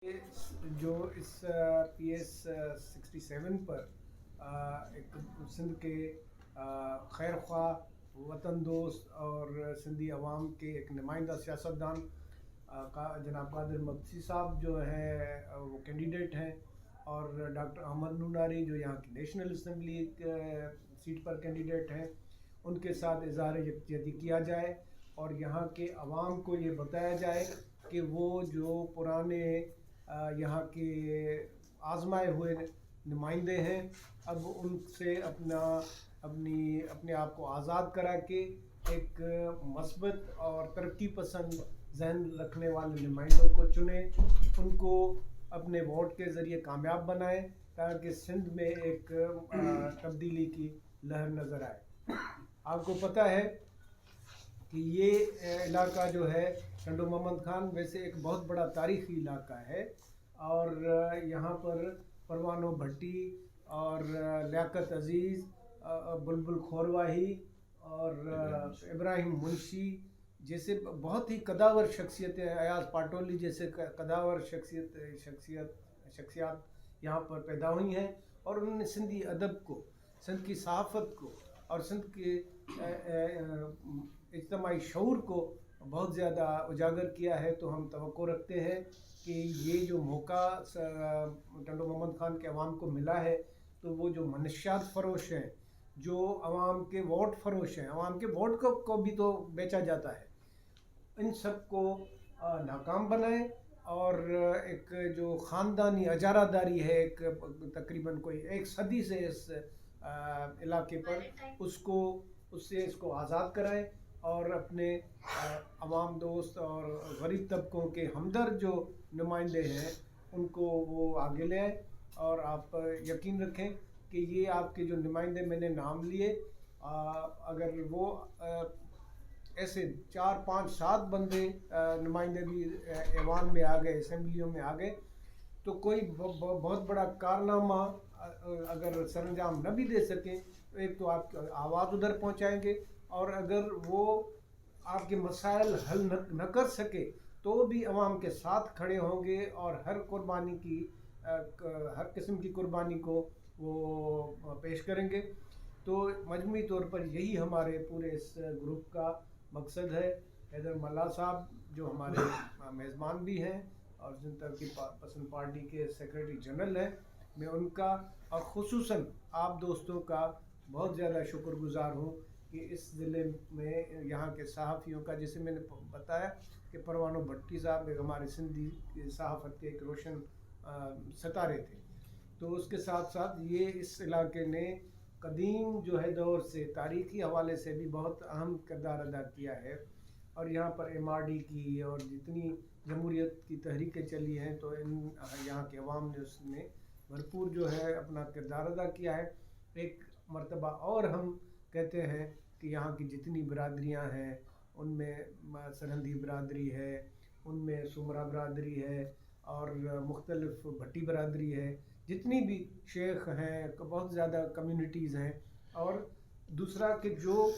जो इस PS 67 पर एक सिंध के खैर ख्वाह वतन दोस्त और सिंधी अवाम के एक नुमाइंदा सियासतदान का जनाब कादिर मक्सी साहब जो है वो कैंडिडेट हैं, और डॉक्टर अहमद नूनारी जो यहाँ की नेशनल असम्बली सीट पर कैंडिडेट हैं, उनके साथ इज़हार यकजहती किया जाए और यहाँ के अवाम को ये बताया जाए कि वो जो पुराने यहाँ के आजमाए हुए नुमाइंदे हैं, अब उनसे अपने आप को आज़ाद करा के एक मस्बत और तरक्की पसंद जहन रखने वाले नुमाइंदों को चुने, उनको अपने वोट के ज़रिए कामयाब बनाएं ताकि सिंध में एक तब्दीली की लहर नज़र आए। आपको पता है कि ये इलाका जो है टंडो मोहम्मद खान वैसे एक बहुत बड़ा तारीख़ी इलाका है, और यहाँ पर परवानो भट्टी और लियाकत अज़ीज़, बुलबुल खोरवाही और इब्राहिम मुंशी जैसे बहुत ही कदावर शख्सियतें, अयाज पाटोली जैसे कदावर शख्सियात यहाँ पर पैदा हुई हैं, और उन्होंने सिंधी अदब को, सिंध की सहाफ़त को और सिंध के इज्तिमाई शऊर को बहुत ज़्यादा उजागर किया है। तो हम तवक्को रखते हैं कि ये जो मौका टंडो मोहम्मद खान के अवाम को मिला है, तो वो जो मनशियात फ़रोश हैं, जो अवाम के वोट फ़रोश हैं, अवाम के वोट को भी तो बेचा जाता है, इन सब को नाकाम बनाएं और एक जो ख़ानदानी अजारादारी है एक तकरीबन कोई एक सदी से इस इलाके पर उससे इसको आज़ाद कराएं और अपने अवाम दोस्त और गरीब तबकों के हमदर्द जो नुमाइंदे हैं उनको वो आगे ले आए। और आप यकीन रखें कि ये आपके जो नुमाइंदे मैंने नाम लिए, अगर वो ऐसे 4, 5, 7 बंदे नुमाइंदे भी ऐवान में आ गए, असम्बलियों में आ गए, तो कोई बहुत बड़ा कारनामा अगर सरंजाम न भी दे सकें, तो एक तो आप आवाज़ उधर पहुंचाएंगे, और अगर वो आपके मसाइल हल न कर सके तो भी अवाम के साथ खड़े होंगे और हर किस्म की कुर्बानी को वो पेश करेंगे। तो मजमूई तौर पर यही हमारे पूरे इस ग्रुप का मकसद है। हैदर मल्ला साहब जो हमारे मेज़बान भी हैं और सिंध तरक्की पसंद पार्टी के सेक्रेटरी जनरल हैं, मैं उनका और ख़ुसूसन आप दोस्तों का बहुत ज़्यादा शुक्रगुज़ार हूँ कि इस ज़िले में यहाँ के सहाफ़ियों का, जैसे मैंने बताया कि परवानो भट्टी साहब एक हमारे सिंधी सहाफ़त के एक रोशन सितारे थे, तो उसके साथ साथ ये इस इलाके ने कदीम जो है दौर से तारीख़ी हवाले से भी बहुत अहम किरदार अदा किया है। और यहाँ पर MRD की और जितनी जमहूरियत की तहरीकें चली हैं, तो यहाँ के अवाम ने उसमें भरपूर जो है अपना किरदार अदा किया है। एक मर्तबा और हम कहते हैं कि यहाँ की जितनी बिरादरियाँ हैं उनमें सरहंदी बिरादरी है, उनमें सुमरा बिरादरी है और मुख्तलिफ भट्टी बिरादरी है, जितनी भी शेख हैं, बहुत ज़्यादा कम्युनिटीज़ हैं। और दूसरा कि जो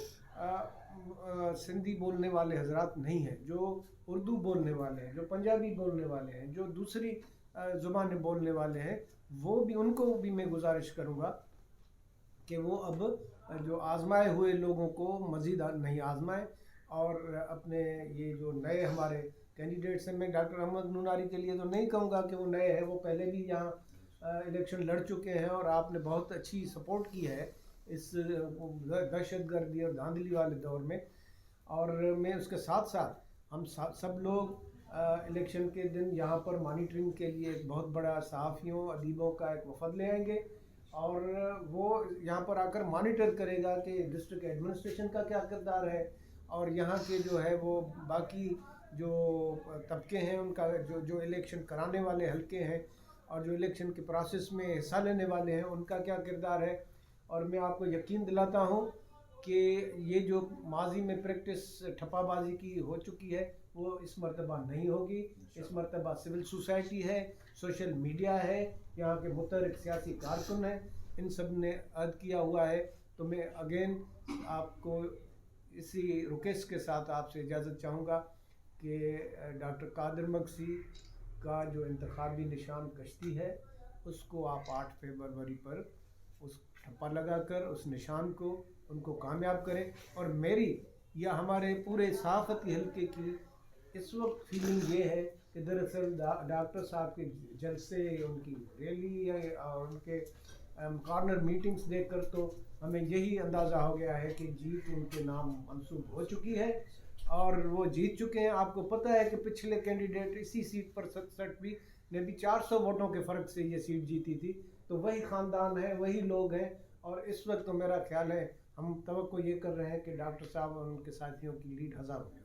सिंधी बोलने वाले हजरात नहीं हैं, जो उर्दू बोलने वाले हैं, जो पंजाबी बोलने वाले हैं, जो दूसरी ज़ुबानें बोलने वाले हैं, वो भी, उनको भी मैं गुजारिश करूँगा कि वो अब जो आज़माए हुए लोगों को मज़ीद नहीं आज़माएं और अपने ये जो नए हमारे कैंडिडेट्स हैं, मैं डॉक्टर अहमद नूनारी के लिए तो नहीं कहूँगा कि वो नए हैं, वो पहले भी यहाँ इलेक्शन लड़ चुके हैं और आपने बहुत अच्छी सपोर्ट की है इस दहशतगर्दी और धांधली वाले दौर में। और मैं उसके साथ साथ हम सब लोग इलेक्शन के दिन यहाँ पर मॉनिटरिंग के लिए एक बहुत बड़ा सहाफ़ियों अदीबों का एक वफ़द ले आएंगे, और वो यहाँ पर आकर मॉनिटर करेगा कि डिस्ट्रिक्ट एडमिनिस्ट्रेशन का क्या किरदार है, और यहाँ के जो है वो बाकी जो तबके हैं उनका, जो इलेक्शन कराने वाले हलके हैं और जो इलेक्शन के प्रोसेस में हिस्सा लेने वाले हैं उनका क्या किरदार है। और मैं आपको यकीन दिलाता हूँ कि ये जो माजी में प्रैक्टिस ठप्पाबाजी की हो चुकी है वो इस मरतबा नहीं होगी। इस मरतबा सिविल सोसाइटी है, सोशल मीडिया है, यहाँ के मुतहर्रिक सियासी कारकुन हैं, इन सब ने अहद किया हुआ है। तो मैं अगेन आपको इसी रिक्वेस्ट के साथ आपसे इजाज़त चाहूँगा कि डॉक्टर कादिर मक्सी کا جو انتخابی نشان کشتی ہے اس کو آپ 8 فروری پر اس ٹھپا لگا کر اس نشان کو ان کو کامیاب کریں. اور میری یا ہمارے پورے صحافتی حلقے کی اس وقت فیلنگ یہ ہے کہ دراصل ڈاکٹر صاحب کے جلسے، ان کی ریلی اور ان کے کارنر میٹنگز دیکھ کر تو ہمیں یہی اندازہ ہو گیا ہے کہ جیت ان کے نام منسوب ہو چکی ہے اور وہ جیت چکے ہیں. آپ کو پتہ ہے کہ پچھلے کینڈیڈیٹ اسی سیٹ پر 67 نے بھی 400 ووٹوں کے فرق سے یہ سیٹ جیتی تھی. تو وہی خاندان ہے، وہی لوگ ہیں، اور اس وقت تو میرا خیال ہے ہم توقع یہ کر رہے ہیں کہ ڈاکٹر صاحب اور ان کے ساتھیوں کی لیڈ 1000 ہوگی.